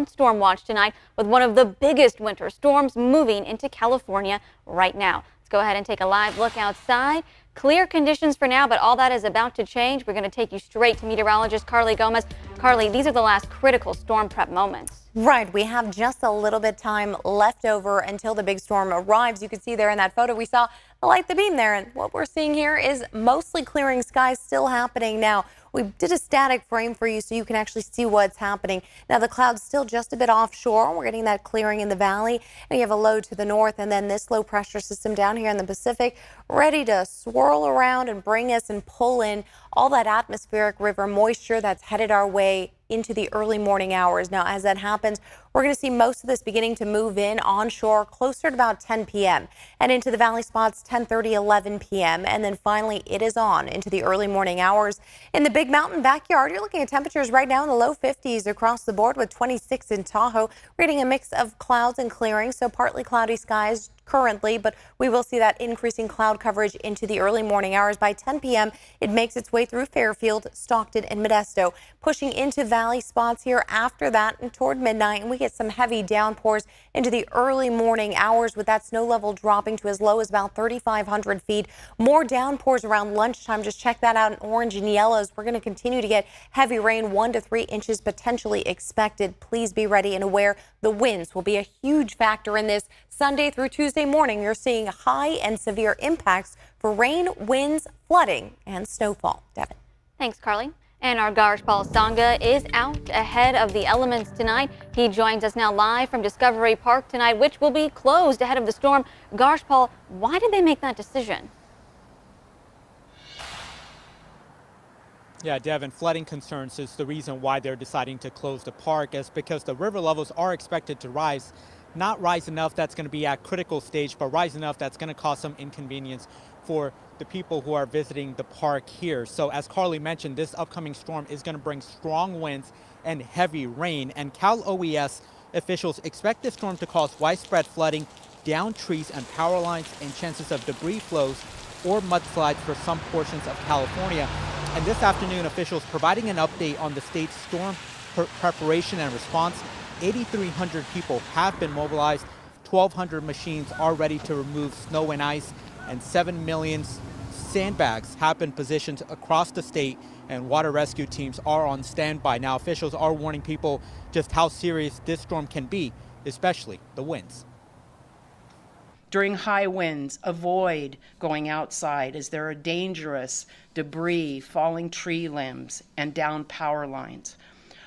Storm watch tonight with one of the biggest winter storms moving into California right now. Let's go ahead and take a live look outside. Clear conditions for now, but all that is about to change. We're going to take you straight to meteorologist Carly Gomez. Carly, these are the last critical storm prep moments. Right. We have just a little bit time left over until the big storm arrives. You can see there in that photo we saw the light the beam there. And what we're seeing here is mostly clearing skies still happening now. We did a static frame for you so you can actually see what's happening. Now the cloud's still just a bit offshore. We're getting that clearing in the valley. And you have a low to the north and then this low pressure system down here in the Pacific ready to swirl around and bring us and pull in all that atmospheric river moisture that's headed our way into the early morning hours. Now, as that happens, we're going to see most of this beginning to move in onshore closer to about 10 p.m. and into the valley spots 10:30, 11 p.m. And then finally, it is on into the early morning hours. In the Big Mountain backyard, you're looking at temperatures right now in the low 50s across the board with 26 in Tahoe. We're getting a mix of clouds and clearing, so partly cloudy skies currently, but we will see that increasing cloud coverage into the early morning hours. By 10 p.m., it makes its way through Fairfield, Stockton, and Modesto, pushing into valley spots here after that and toward midnight, and we get some heavy downpours into the early morning hours with that snow level dropping to as low as about 3,500 feet. More downpours around lunchtime. Just check that out in orange and yellows. We're going to continue to get heavy rain, 1 to 3 inches potentially expected. Please be ready and aware the winds will be a huge factor in this. Sunday through Tuesday morning, you're seeing high and severe impacts for rain, winds, flooding, and snowfall. Devin. Thanks, Carly. And our Garshpal Sangha is out ahead of the elements tonight. He joins us now live from Discovery Park tonight, which will be closed ahead of the storm. Garshpal, why did they make that decision? Yeah, Devin, flooding concerns is the reason why they're deciding to close the park, is because the river levels are expected to rise. Not rise enough that's going to be at critical stage, but rise enough that's going to cause some inconvenience for the people who are visiting the park here. So as Carly mentioned, this upcoming storm is going to bring strong winds and heavy rain. And Cal OES officials expect this storm to cause widespread flooding, down trees and power lines, and chances of debris flows or mudslides for some portions of California. And this afternoon, officials providing an update on the state's storm preparation and response. 8,300 people have been mobilized, 1,200 machines are ready to remove snow and ice, and 7 million sandbags have been positioned across the state, and water rescue teams are on standby. Now, officials are warning people just how serious this storm can be, especially the winds. During high winds, avoid going outside as there are dangerous debris, falling tree limbs, and down power lines.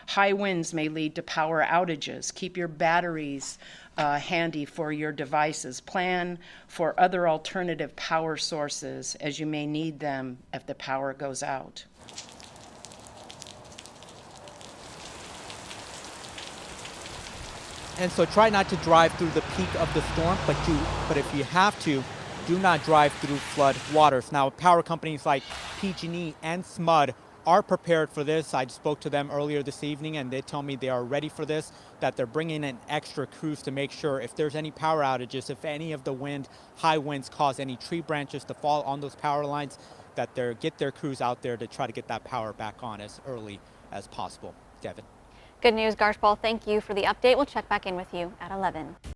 High winds may lead to power outages. Keep your batteries handy for your devices. Plan for other alternative power sources as you may need them if the power goes out. And so try not to drive through the peak of the storm, but if you have to, do not drive through flood waters. Now, power companies like PG&E and SMUD are prepared for this. I spoke to them earlier this evening and they tell me they are ready for this, that they're bringing in extra crews to make sure if there's any power outages, if any of the high winds cause any tree branches to fall on those power lines, that they get their crews out there to try to get that power back on as early as possible. Devin. Good news, Garshpal. Thank you for the update. We'll check back in with you at 11.